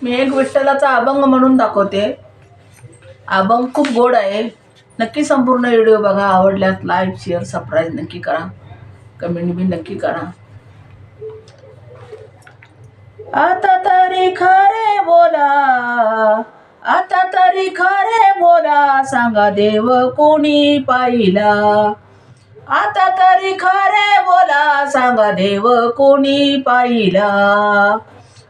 मी एक विठ्ठलाचा अभंग म्हणून दाखवते. अभंग खूप गोड आहे. नक्की संपूर्ण व्हिडिओ बघा. आवडल्यास लाईक शेअर सबस्क्राईब नक्की करा. कमेंट बी नक्की करा. आता तरी खरे बोला, आता तरी खरे बोला, सांगा देव कोणी पाहिला. आता तरी खरे बोला, सांगा देव कोणी पाहिला.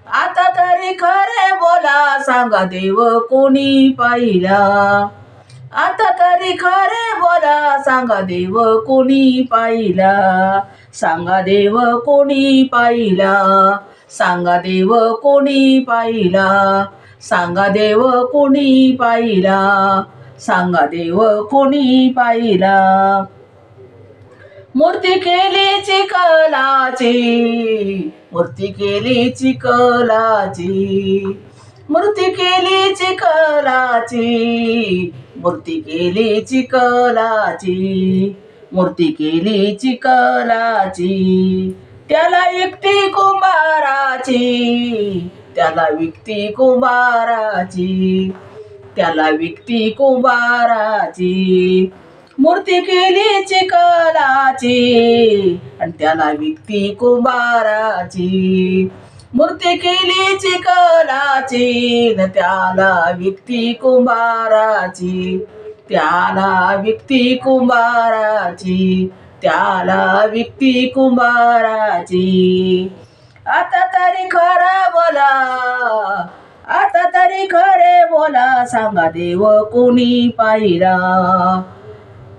आता तरी खरे बोला, सांगा देव कोणी पाहिला. आता तरी खरे बोला, सांगा देव कोणी पाहिला. सांगा देव कोणी पाहिला. सांगा देव कोणी पाहिला. सांगा देव कोणी पाहिला. सांगा देव कोणी पाहिला. मूर्ती केली चिखलाची, मूर्ती केली चिखलाची, मूर्ती केली चिखलाची, मूर्ती केली चिखलाची, मूर्ती केली चिखलाची. त्याला विकती कुंभाराची, त्याला विकती कुंभाराची, त्याला विकती कुंभाराची. मूर्ती केली चिखलाची आणि त्याला विकती कुंभाराची. मूर्ती केली चिखलाची न त्याला विकती कुंभाराची. त्याला विकती कुंभाराची. त्याला विकती कुंभाराची. आता तरी खरं बोला, आता तरी खरे बोला, सांगा देव कोणी पाहिला.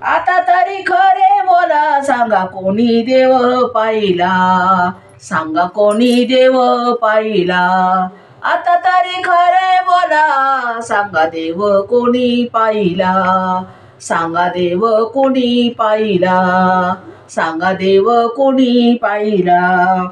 आता तरी खरे बोला, सांगा कोणी देव पाहिला. सांगा कोणी देव पाहिला. आता तरी खरे बोला, सांगा देव कोणी पाहिला. सांगा देव कोणी पाहिला. सांगा देव कोणी पाहिला.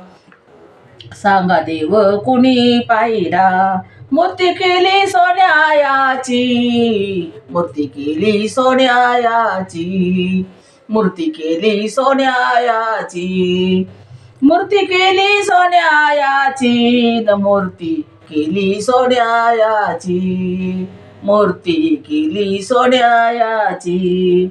सांगा देव कोणी पाहिला. मूर्ती केली सोन्याची, मूर्ती केली सोन्याची, मूर्ती केली सोन्याची, मूर्ती केली सोन्याची न मूर्ती केली सोन्याची, मूर्ती केली सोन्याची.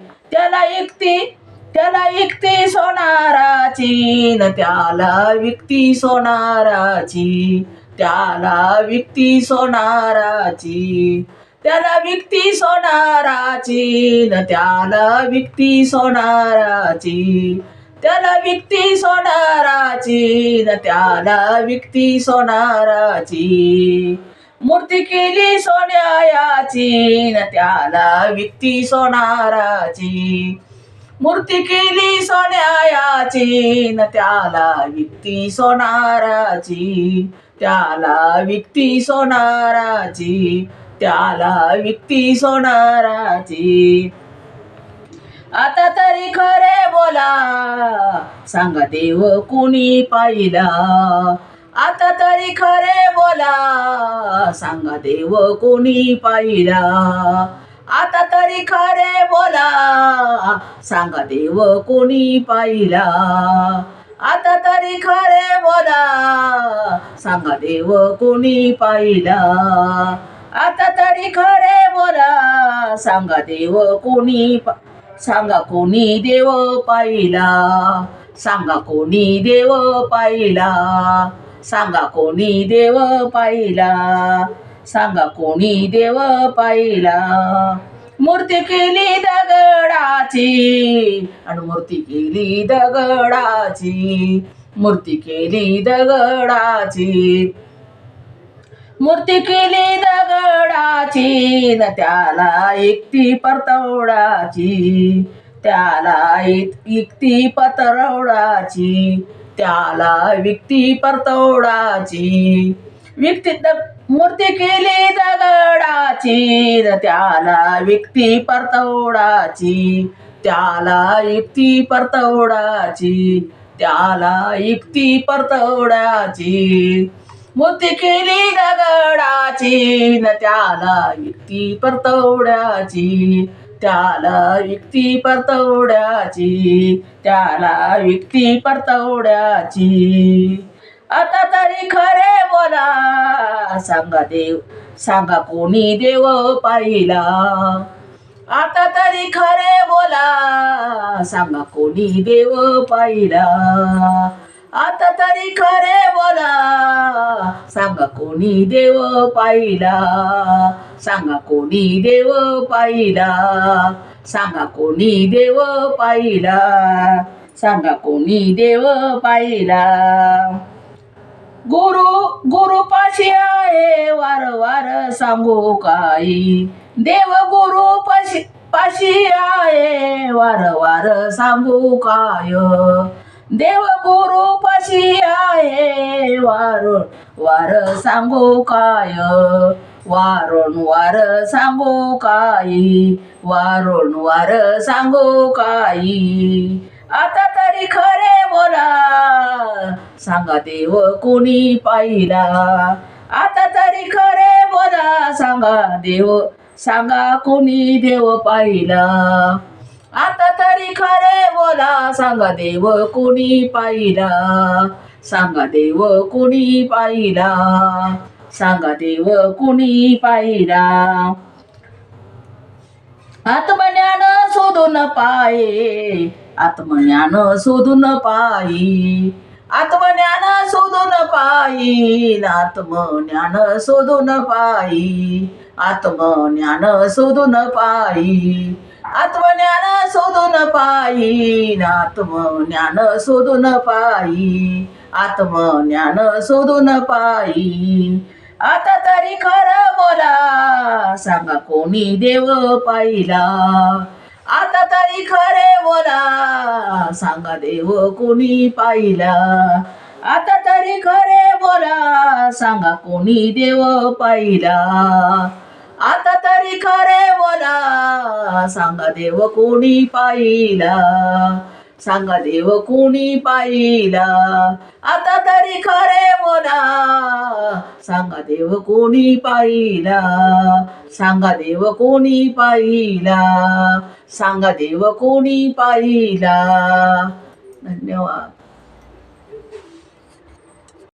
त्याला विकती सोनाराची न त्याला विकती सोनाराची. त्याला विकती सोनाराची. त्याला विकती सोनाराची न त्याला विकती सोनाराची. त्याला विकती सोनाराची न त्याला विकती सोनाराची. मूर्ती केली सोन्याची न त्याला विकती सोनाराची. मूर्ती केली सोन्याची न त्याला विकती सोनाराची. त्याला विकती सोनाराची. त्याला विकती सोनाराची. आता तरी खरे बोला, सांगा देव कोणी पाहिला. आता तरी खरे बोला, सांगा देव कोणी पाहिला. आता तरी खरे बोला, सांगा देव कोणी पाहिला. आता तरी खरे बोला, सांगा देव कोणी पाहिला. आता तरी खरे बोला, सांगा देव कोणी सांगा कोणी देव पाहिला. सांगा कोणी देव पाहिला. सांगा कोणी देव पाहिला. सांगा कोणी देव पाहिला. मूर्ती केली दगडाची आणि मूर्ती केली दगडाची. मूर्ती केली दगडाची. मूर्ती केली दगडाची न त्याला विकती परतवडाची. त्याला विकती पतरवडाची. त्याला विकती परतवडाची. मूर्ती केली दगडाची न त्याला विकती परतवडाची. त्याला विकती परतवडाची. त्याला विकती परतवडाची. मूर्ती केली दगडाची न त्याला विकती परतवडाची. त्याला विकती परतवडाची. त्याला विकती परतवडाची. आता तरी खरे बोला, सांगा कोणी देव पाहिला. आता तरी खरे बोला, सांगा कोणी देव पाहिला. आता तरी खरे बोला, सांगा कोणी देव पाहिला. सांगा कोणी देव पाहिला. सांगा कोणी देव पाहिला. सांगा कोणी देव पाहिला. गुरु पाशी आहे वारंवार सांगू काही. देव गुरु पाशी आहे वारंवार सांगू काय. देव गुरु पाशी आहे वारंवार सांगू काय. वारंवार सांगू काही. वारंवार सांगू काही. आता तरी खरे बोला, सांगा देव कोणी पाहिला. आता तरी खरे बोला, सांगा कोणी देव पाहिला. आता तरी खरे बोला, सांगा देव कोणी पाहिला. सांगा देव कोणी पाहिला. सांगा देव कोणी पाहिला. आत्मज्ञान शोधून पाये, आत्मज्ञान शोधून पायी. आत्मज्ञान शोधून पायी. आत्मज्ञान शोधून पायी. आत्मज्ञान शोधून पायी. आत्मज्ञान शोधून पायी. आत्मज्ञान शोधून पायी. आत्मज्ञान शोधून पायी. आता तरी खरं बोला, सांगा कोणी देव पाहिला. आता तरी खरे बोला, सांगा देव कोणी पाहिला. आता तरी खरे बोला, सांगा कोणी देव पाहिला. आता तरी खरे बोला, सांगा देव कोणी पाहिला. सांगा देव कोणी पाहिला. आता तरी खरे बोला, सांगा देव कोणी पाहिला. सांगा देव कोणी पाहिला. सांगा देव कोणी पाहिला. धन्यवाद.